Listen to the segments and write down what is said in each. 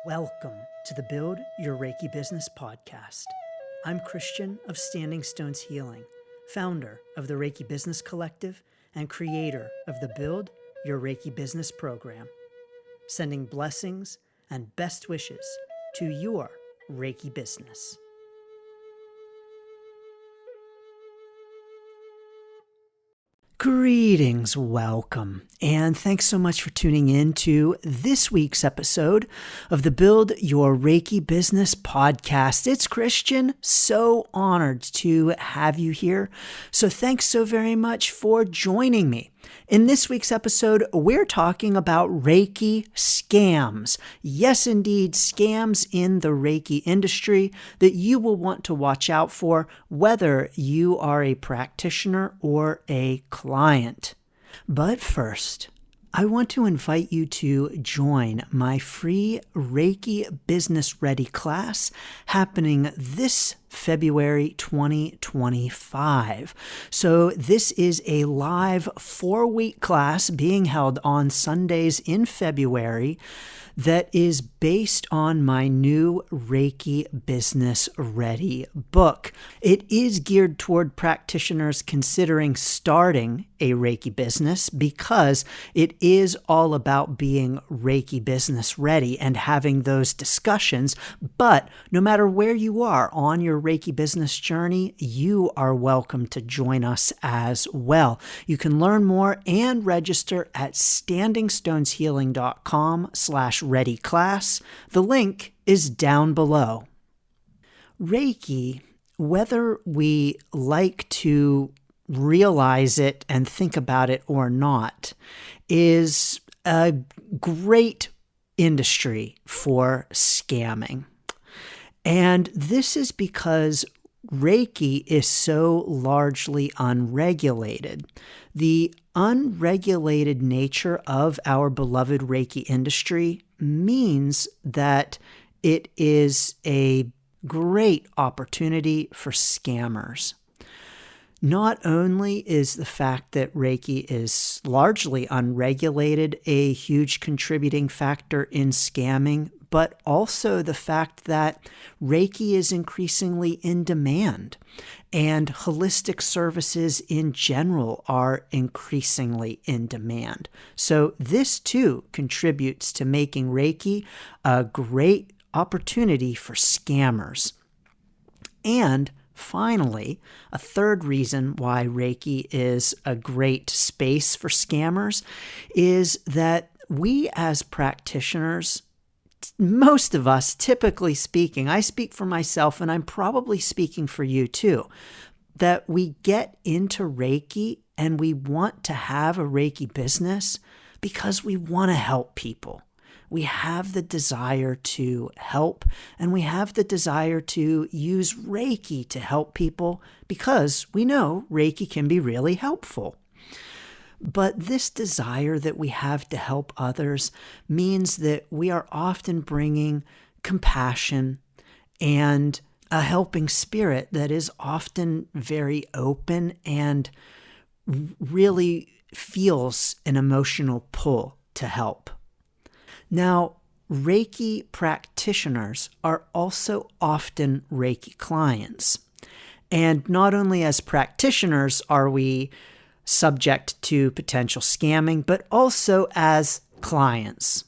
Welcome to the Build Your Reiki Business podcast. I'm Christian of Standing Stones Healing, founder of the Reiki Business Collective and creator of the Build Your Reiki Business program, sending blessings and best wishes to your Reiki business. Greetings, welcome, and thanks so much for tuning in to this week's episode of the Build Your Reiki Business podcast. It's Christian, so honored to have you here. So thanks so very much for joining me. In this week's episode, we're talking about Reiki scams. Yes, indeed, scams in the Reiki industry that you will want to watch out for, whether you are a practitioner or a client. But first, I want to invite you to join my free Reiki Business Ready class happening this February 2025. So this is a live 4-week class being held on Sundays in February that is based on my new Reiki Business Ready book. It is geared toward practitioners considering starting a Reiki business because it is all about being Reiki business ready and having those discussions. But no matter where you are on your Reiki business journey, you are welcome to join us as well. You can learn more and register at standingstoneshealing.com/ready class. The link is down below. Reiki, whether we like to realize it and think about it or not, is a great industry for scamming. And this is because Reiki is so largely unregulated. The unregulated nature of our beloved Reiki industry means that it is a great opportunity for scammers. Not only is the fact that Reiki is largely unregulated a huge contributing factor in scamming, but also the fact that Reiki is increasingly in demand and holistic services in general are increasingly in demand. So this too contributes to making Reiki a great opportunity for scammers. And finally, a third reason why Reiki is a great space for scammers is that we as practitioners, most of us, typically speaking, I speak for myself and I'm probably speaking for you too, that we get into Reiki and we want to have a Reiki business because we want to help people. We have the desire to help, and we have the desire to use Reiki to help people because we know Reiki can be really helpful. But this desire that we have to help others means that we are often bringing compassion and a helping spirit that is often very open and really feels an emotional pull to help. Now, Reiki practitioners are also often Reiki clients. And not only as practitioners are we subject to potential scamming, but also as clients.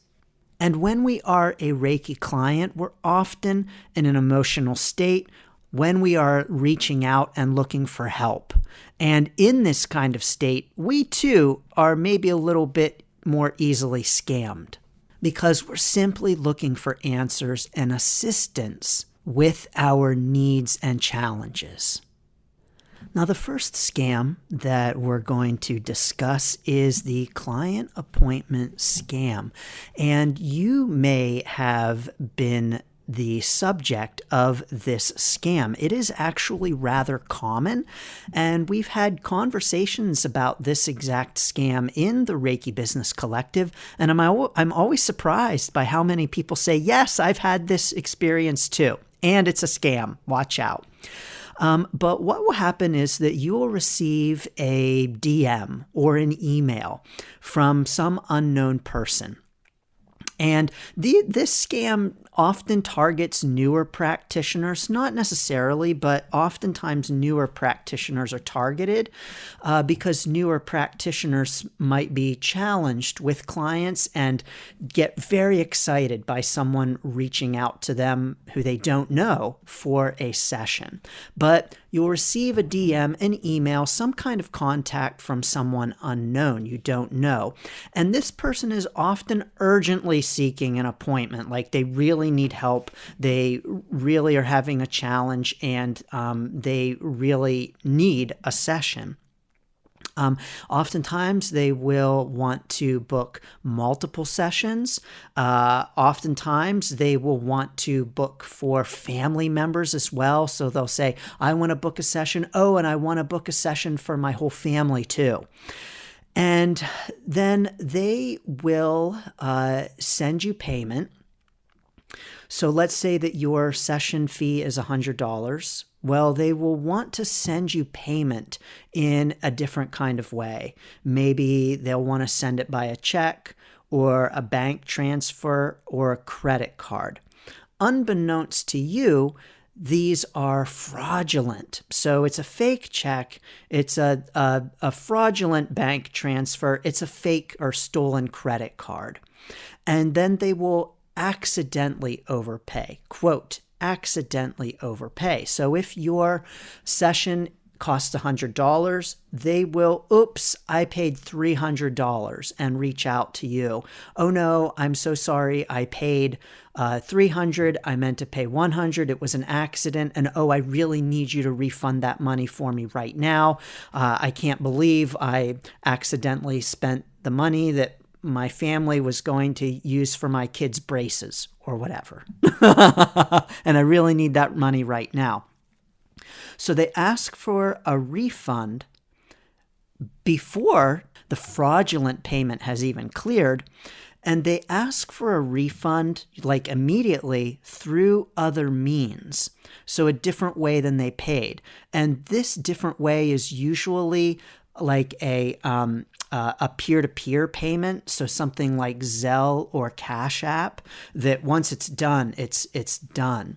And when we are a Reiki client, we're often in an emotional state when we are reaching out and looking for help. And in this kind of state, we too are maybe a little bit more easily scammed because we're simply looking for answers and assistance with our needs and challenges. Now, the first scam that we're going to discuss is the client appointment scam. And you may have been the subject of this scam. It is actually rather common, and we've had conversations about this exact scam in the Reiki Business Collective, and I'm always surprised by how many people say, yes, I've had this experience too, and it's a scam. Watch out. But what will happen is that you will receive a DM or an email from some unknown person. And this scam often targets newer practitioners, not necessarily, but oftentimes newer practitioners are targeted because newer practitioners might be challenged with clients and get very excited by someone reaching out to them who they don't know for a session. But you'll receive a DM, an email, some kind of contact from someone unknown you don't know. And this person is often urgently seeking an appointment, like they really need help. They really are having a challenge and they really need a session. Oftentimes they will want to book multiple sessions. Oftentimes they will want to book for family members as well. So they'll say, I want to book a session. Oh, and I want to book a session for my whole family too. And then they will send you payment. So let's say that your session fee is $100. Well, they will want to send you payment in a different kind of way. Maybe they'll want to send it by a check or a bank transfer or a credit card. Unbeknownst to you, these are fraudulent. So it's a fake check. It's a fraudulent bank transfer. It's a fake or stolen credit card. And then they will accidentally overpay. Quote, accidentally overpay. So if your session costs $100, they will, oops, I paid $300 and reach out to you. Oh no, I'm so sorry. I paid $300. I meant to pay $100. It was an accident. And oh, I really need you to refund that money for me right now. I can't believe I accidentally spent the money that my family was going to use for my kids' braces or whatever. And I really need that money right now. So they ask for a refund before the fraudulent payment has even cleared. And they ask for a refund like immediately through other means. So a different way than they paid. And this different way is usually like a peer-to-peer payment, so something like Zelle or Cash App, that once it's done, it's done.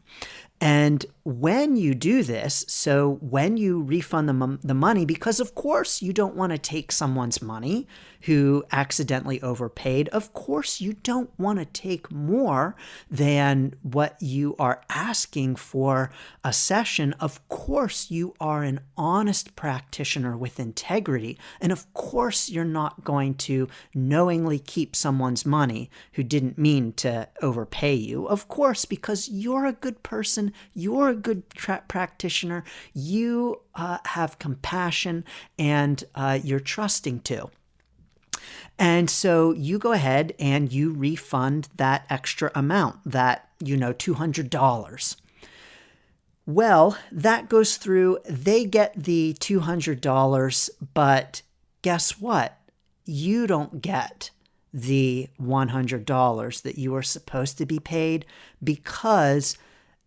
And when you do this, so when you refund the money, because of course you don't want to take someone's money who accidentally overpaid, of course you don't want to take more than what you are asking for a session. Of course you are an honest practitioner with integrity, and of course you're not going to knowingly keep someone's money who didn't mean to overpay you. Of course, because you're a good person, you're a good practitioner, you have compassion, and you're trusting too. And so you go ahead and you refund that extra amount, that, $200. Well, that goes through, they get the $200, but guess what? You don't get the $100 that you are supposed to be paid because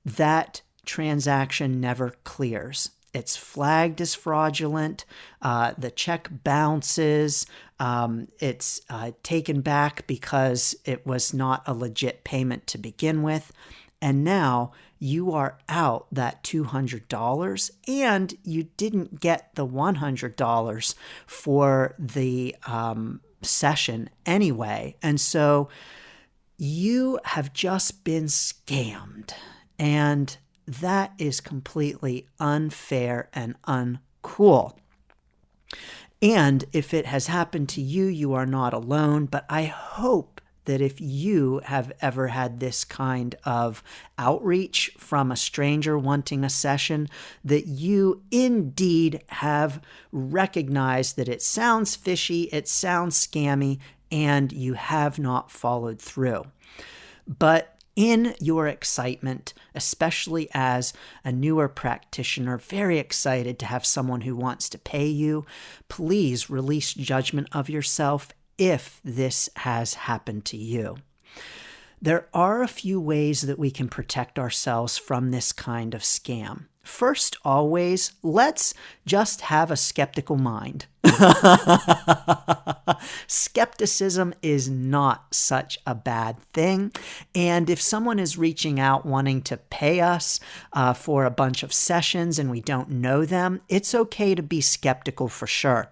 that transaction never clears. It's flagged as fraudulent. The check bounces. It's taken back because it was not a legit payment to begin with. And now you are out that $200 and you didn't get the $100 for the session anyway. And so you have just been scammed. And that is completely unfair and uncool. And if it has happened to you, you are not alone. But I hope that if you have ever had this kind of outreach from a stranger wanting a session, that you indeed have recognized that it sounds fishy, it sounds scammy, and you have not followed through. But in your excitement, especially as a newer practitioner, very excited to have someone who wants to pay you, please release judgment of yourself if this has happened to you. There are a few ways that we can protect ourselves from this kind of scam. First, always, let's just have a skeptical mind. Skepticism is not such a bad thing. And if someone is reaching out wanting to pay us for a bunch of sessions and we don't know them, it's okay to be skeptical for sure.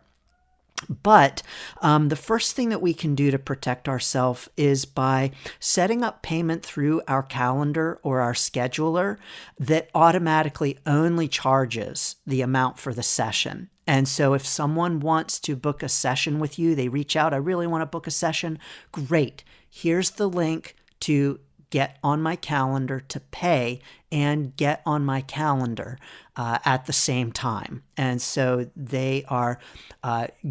But the first thing that we can do to protect ourselves is by setting up payment through our calendar or our scheduler that automatically only charges the amount for the session. And so if someone wants to book a session with you, they reach out, I really want to book a session. Great. Here's the link to get on my calendar to pay and get on my calendar at the same time. And so they are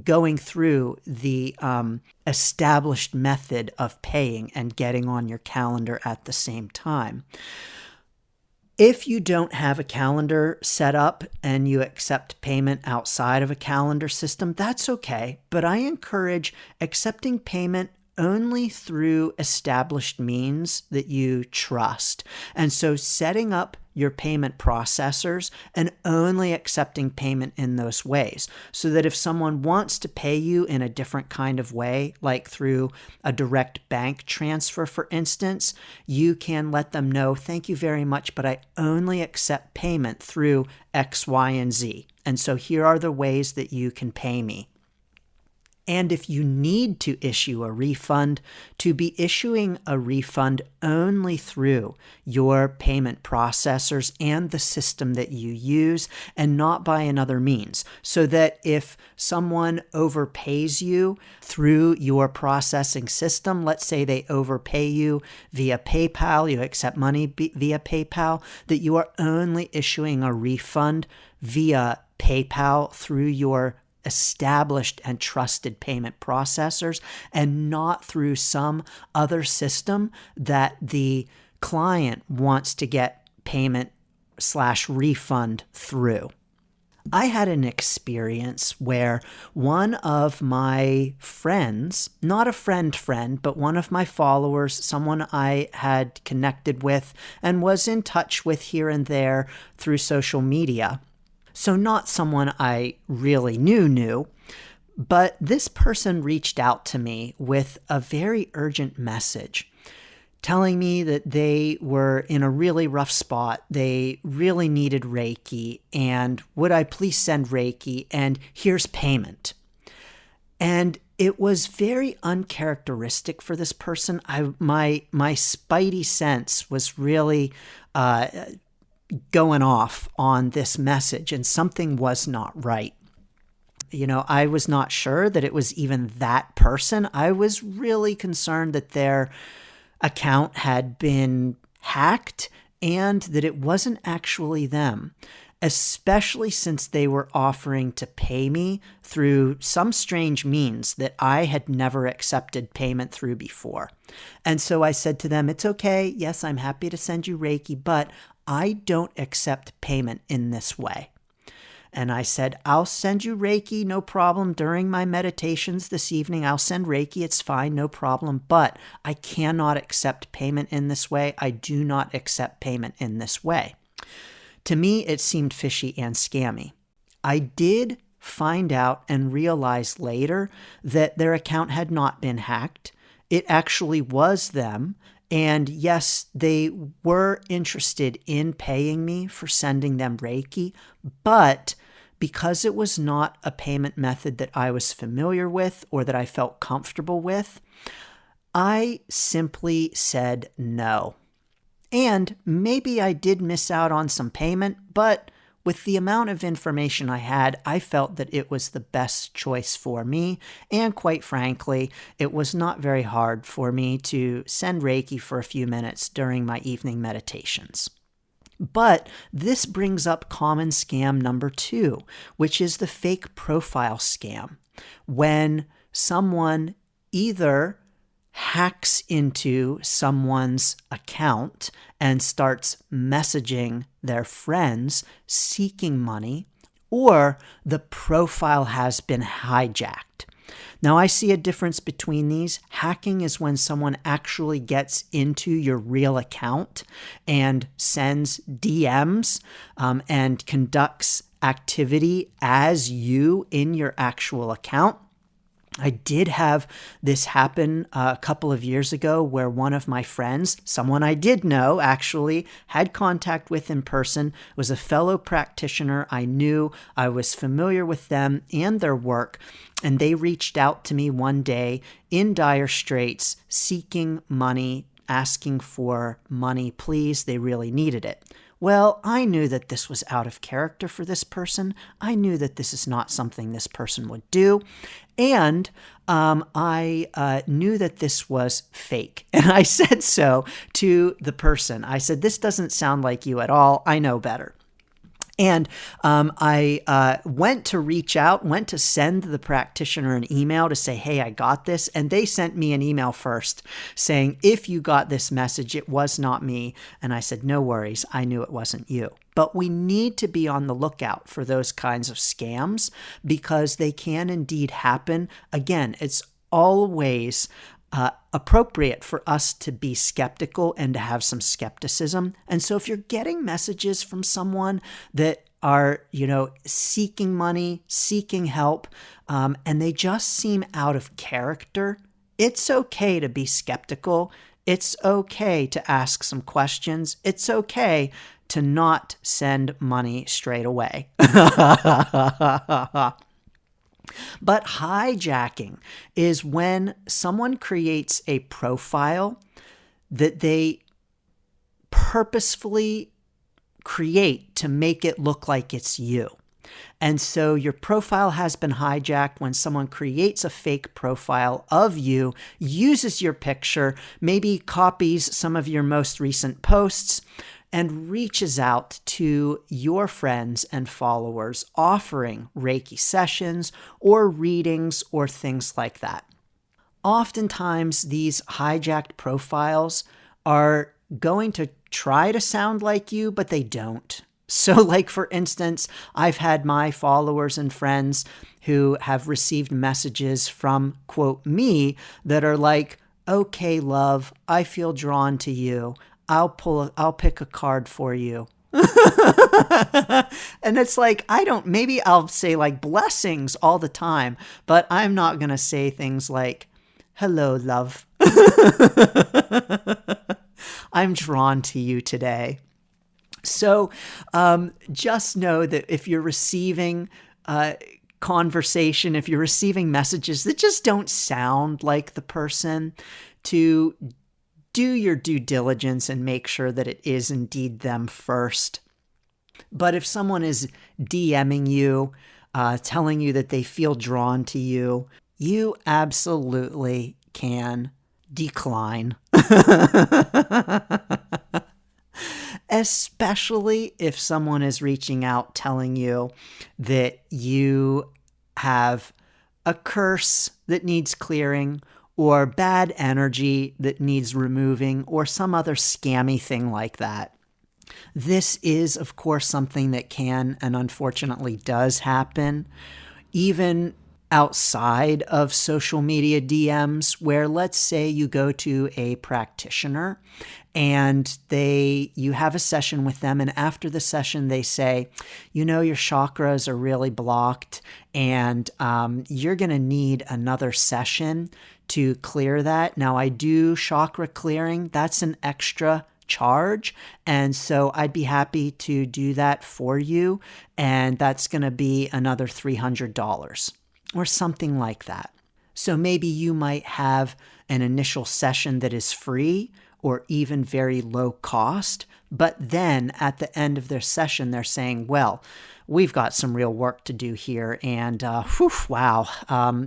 going through the established method of paying and getting on your calendar at the same time. If you don't have a calendar set up and you accept payment outside of a calendar system, that's okay. But I encourage accepting payment only through established means that you trust. And so setting up your payment processors and only accepting payment in those ways, so that if someone wants to pay you in a different kind of way, like through a direct bank transfer, for instance, you can let them know, thank you very much, but I only accept payment through X, Y, and Z. And so here are the ways that you can pay me. And if you need to issue a refund, to be issuing a refund only through your payment processors and the system that you use, and not by another means. So that if someone overpays you through your processing system, let's say they overpay you via PayPal, you accept money via PayPal, that you are only issuing a refund via PayPal through your established and trusted payment processors, and not through some other system that the client wants to get payment/refund through. I had an experience where one of my friends, not a friend, but one of my followers, someone I had connected with and was in touch with here and there through social media, so not someone I really knew, but this person reached out to me with a very urgent message telling me that they were in a really rough spot. They really needed Reiki, and would I please send Reiki, and here's payment. And it was very uncharacteristic for this person. My spidey sense was really going off on this message, and something was not right. I was not sure that it was even that person. I was really concerned that their account had been hacked and that it wasn't actually them, especially since they were offering to pay me through some strange means that I had never accepted payment through before. And so I said to them, it's okay. Yes, I'm happy to send you Reiki, but I don't accept payment in this way. And I said, I'll send you Reiki, no problem. During my meditations this evening, I'll send Reiki. It's fine, no problem. But I cannot accept payment in this way. I do not accept payment in this way. To me, it seemed fishy and scammy. I did find out and realize later that their account had not been hacked. It actually was them. And yes, they were interested in paying me for sending them Reiki, but because it was not a payment method that I was familiar with or that I felt comfortable with, I simply said no. And maybe I did miss out on some payment, but with the amount of information I had, I felt that it was the best choice for me. And quite frankly, it was not very hard for me to send Reiki for a few minutes during my evening meditations. But this brings up common scam number 2, which is the fake profile scam. When someone either hacks into someone's account and starts messaging their friends seeking money, or the profile has been hijacked. Now, I see a difference between these. Hacking is when someone actually gets into your real account and sends DMs and conducts activity as you in your actual account. I did have this happen a couple of years ago where one of my friends, someone I did know actually, had contact with in person, was a fellow practitioner. I knew, I was familiar with them and their work, and they reached out to me one day in dire straits, seeking money, asking for money, please. They really needed it. Well, I knew that this was out of character for this person. I knew that this is not something this person would do. And I knew that this was fake. And I said so to the person. I said, this doesn't sound like you at all. I know better. And I went to reach out, went to send the practitioner an email to say, hey, I got this. And they sent me an email first saying, if you got this message, it was not me. And I said, no worries. I knew it wasn't you. But we need to be on the lookout for those kinds of scams because they can indeed happen. Again, it's always appropriate for us to be skeptical and to have some skepticism. And so if you're getting messages from someone that are, seeking money, seeking help, and they just seem out of character, it's okay to be skeptical. It's okay to ask some questions. It's okay to not send money straight away. But hijacking is when someone creates a profile that they purposefully create to make it look like it's you. And so your profile has been hijacked when someone creates a fake profile of you, uses your picture, maybe copies some of your most recent posts, and reaches out to your friends and followers offering Reiki sessions or readings or things like that. Oftentimes, these hijacked profiles are going to try to sound like you, but they don't. So like, for instance, I've had my followers and friends who have received messages from, quote, me that are like, okay, love, I feel drawn to you. I'll pick a card for you. And it's like, maybe I'll say like blessings all the time, but I'm not going to say things like, hello, love. I'm drawn to you today. So just know that if you're receiving conversation, if you're receiving messages that just don't sound like the person, to do your due diligence and make sure that it is indeed them first. But if someone is DMing you, telling you that they feel drawn to you, you absolutely can decline. Especially if someone is reaching out telling you that you have a curse that needs clearing, or bad energy that needs removing, or some other scammy thing like that. This is, of course, something that can and unfortunately does happen, even outside of social media DMs, where let's say you go to a practitioner and you have a session with them, and after the session they say, your chakras are really blocked and you're going to need another session to clear that. Now, I do chakra clearing. That's an extra charge. And so I'd be happy to do that for you. And that's going to be another $300 or something like that. So maybe you might have an initial session that is free or even very low cost. But then at the end of their session, they're saying, well, we've got some real work to do here. And wow,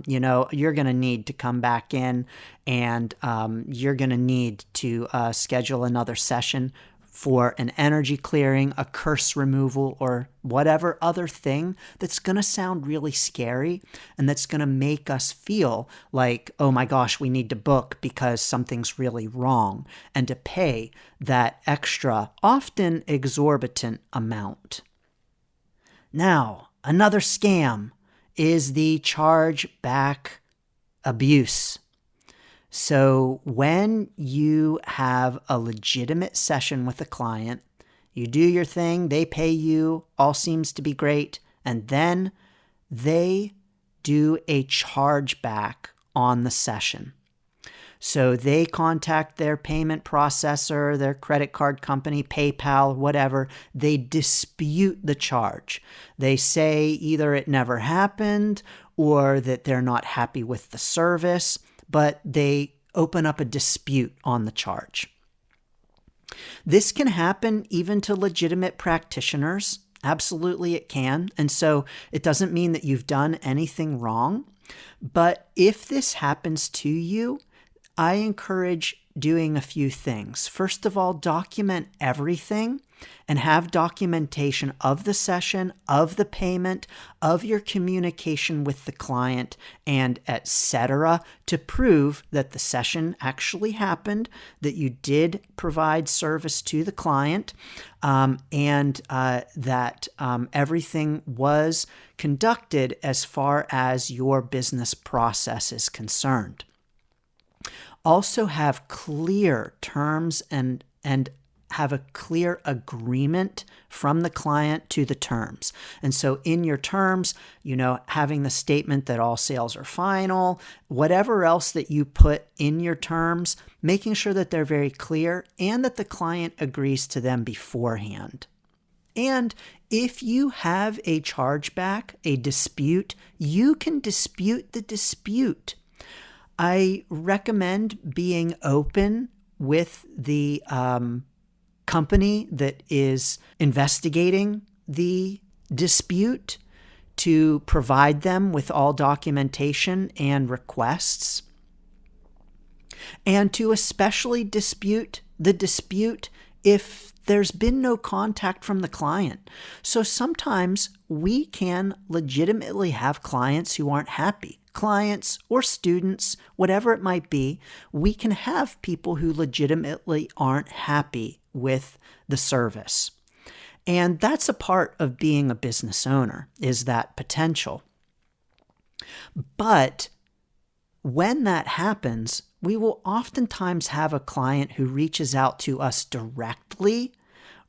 you're going to need to come back in and you're going to need to schedule another session for an energy clearing, a curse removal, or whatever other thing that's going to sound really scary and that's going to make us feel like, oh my gosh, we need to book because something's really wrong, and to pay that extra, often exorbitant amount. Now, another scam is the chargeback abuse. So when you have a legitimate session with a client, You do your thing, they pay you, all seems to be great, and then they do a chargeback on the session. So they contact their payment processor, their credit card company, PayPal, whatever. They dispute the charge. They say either it never happened or that they're not happy with the service, but they open up a dispute on the charge. This can happen even to legitimate practitioners. Absolutely it can. And so it doesn't mean that you've done anything wrong. But if this happens to you, I encourage doing a few things. First of all, document everything and have documentation of the session, of the payment, of your communication with the client, and etc. to prove that the session actually happened, that you did provide service to the client, and that everything was conducted as far as your business process is concerned. Also have clear terms and have a clear agreement from the client to the terms. And so in your terms, having the statement that all sales are final, whatever else that you put in your terms, making sure that they're very clear and that the client agrees to them beforehand. And if you have a chargeback, a dispute, you can dispute the dispute. I recommend being open with the company that is investigating the dispute to provide them with all documentation and requests, and to especially dispute the dispute if there's been no contact from the client. So sometimes we can legitimately have clients who aren't happy. Clients or students, whatever it might be, we can have people who legitimately aren't happy with the service. And that's a part of being a business owner, is that potential. But when that happens, we will oftentimes have a client who reaches out to us directly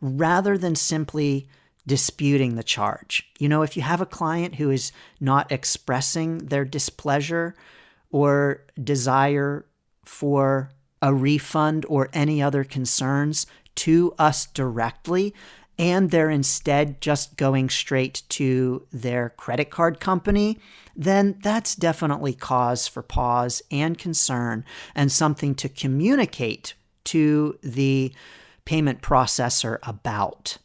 rather than simply disputing the charge. If you have a client who is not expressing their displeasure or desire for a refund or any other concerns to us directly, and they're instead just going straight to their credit card company, then that's definitely cause for pause and concern and something to communicate to the payment processor about.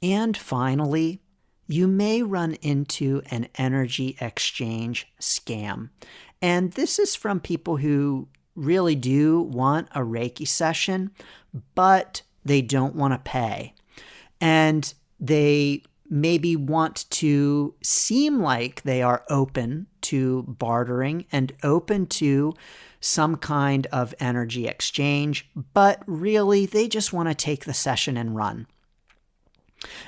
And finally, you may run into an energy exchange scam. And this is from people who really do want a Reiki session, but they don't want to pay. And they maybe want to seem like they are open to bartering and open to some kind of energy exchange, but really they just want to take the session and run.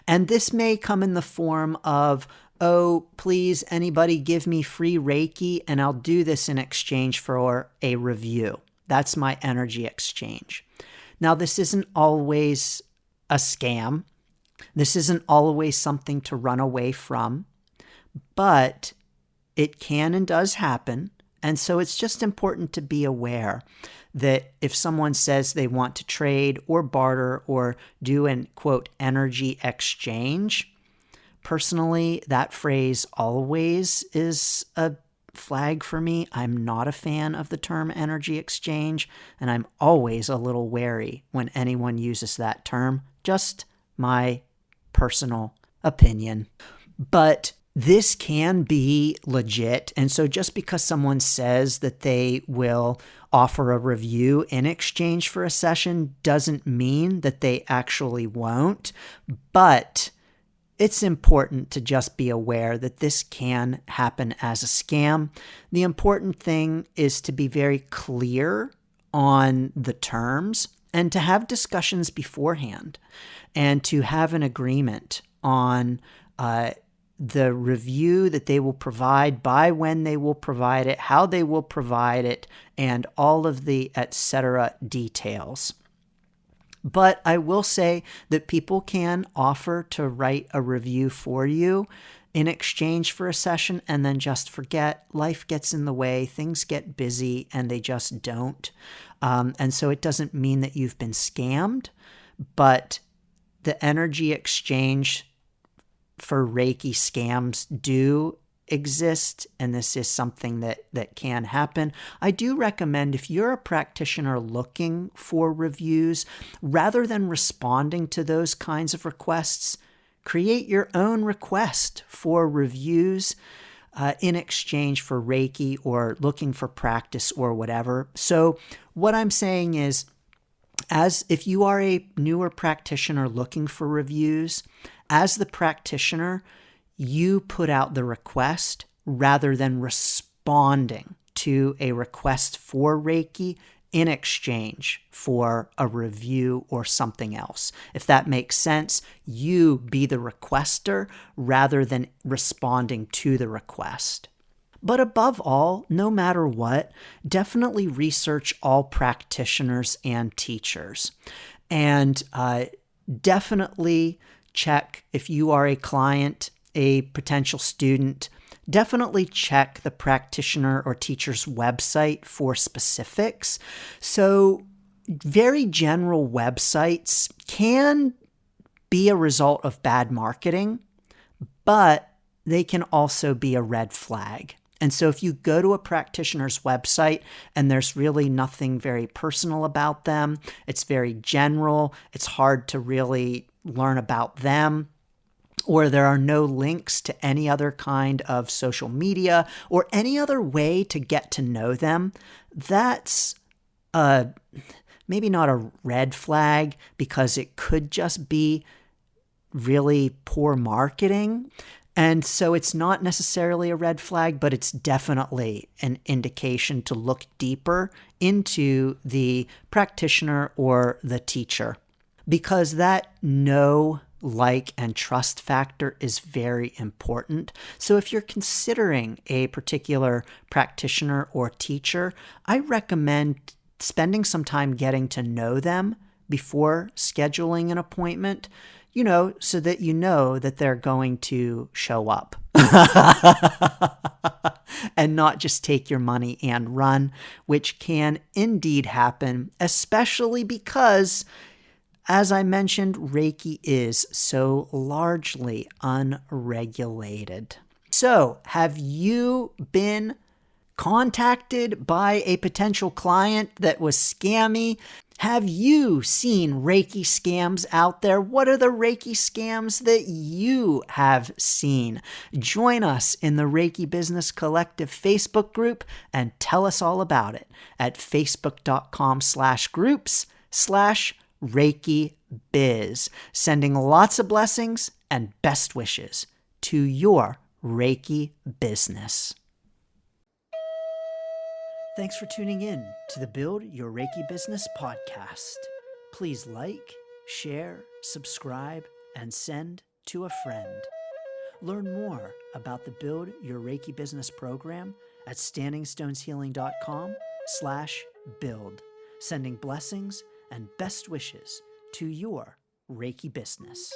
And this may come in the form of, oh, please, anybody give me free Reiki and I'll do this in exchange for a review. That's my energy exchange. Now, this isn't always a scam. This isn't always something to run away from, but it can and does happen. And so it's just important to be aware that if someone says they want to trade or barter or do an, quote, energy exchange, personally, that phrase always is a flag for me. I'm not a fan of the term energy exchange, and I'm always a little wary when anyone uses that term. Just my personal opinion. But this can be legit. And so just because someone says that they will offer a review in exchange for a session doesn't mean that they actually won't. But it's important to just be aware that this can happen as a scam. The important thing is to be very clear on the terms and to have discussions beforehand and to have an agreement on the review that they will provide, by when they will provide it, how they will provide it, and all of the etc. details. But I will say that people can offer to write a review for you in exchange for a session and then just forget. Life gets in the way, things get busy, and they just don't. And so it doesn't mean that you've been scammed, but the energy exchange for Reiki scams do exist, and this is something that can happen. I do recommend, if you're a practitioner looking for reviews, rather than responding to those kinds of requests, create your own request for reviews in exchange for Reiki or looking for practice or whatever. So what I'm saying is, as if you are a newer practitioner looking for reviews, as the practitioner, you put out the request rather than responding to a request for Reiki in exchange for a review or something else. If that makes sense, you be the requester rather than responding to the request. But above all, no matter what, definitely research all practitioners and teachers. And definitely check, if you are a client, a potential student, definitely check the practitioner or teacher's website for specifics. So very general websites can be a result of bad marketing, but they can also be a red flag. And so if you go to a practitioner's website and there's really nothing very personal about them, it's very general, it's hard to really learn about them, or there are no links to any other kind of social media or any other way to get to know them, that's maybe not a red flag, because it could just be really poor marketing. And so it's not necessarily a red flag, but it's definitely an indication to look deeper into the practitioner or the teacher, because that know, like, and trust factor is very important. So if you're considering a particular practitioner or teacher, I recommend spending some time getting to know them before scheduling an appointment, so that you know that they're going to show up and not just take your money and run, which can indeed happen, especially because, as I mentioned, Reiki is so largely unregulated. So, have you been contacted by a potential client that was scammy? Have you seen Reiki scams out there? What are the Reiki scams that you have seen? Join us in the Reiki Business Collective Facebook group and tell us all about it at facebook.com/groups/Reiki Biz. Sending lots of blessings and best wishes to your Reiki business. Thanks for tuning in to the Build Your Reiki Business podcast. Please like, share, subscribe, and send to a friend. Learn more about the Build Your Reiki Business program at standingstoneshealing.com/build. Sending blessings and best wishes to your Reiki business.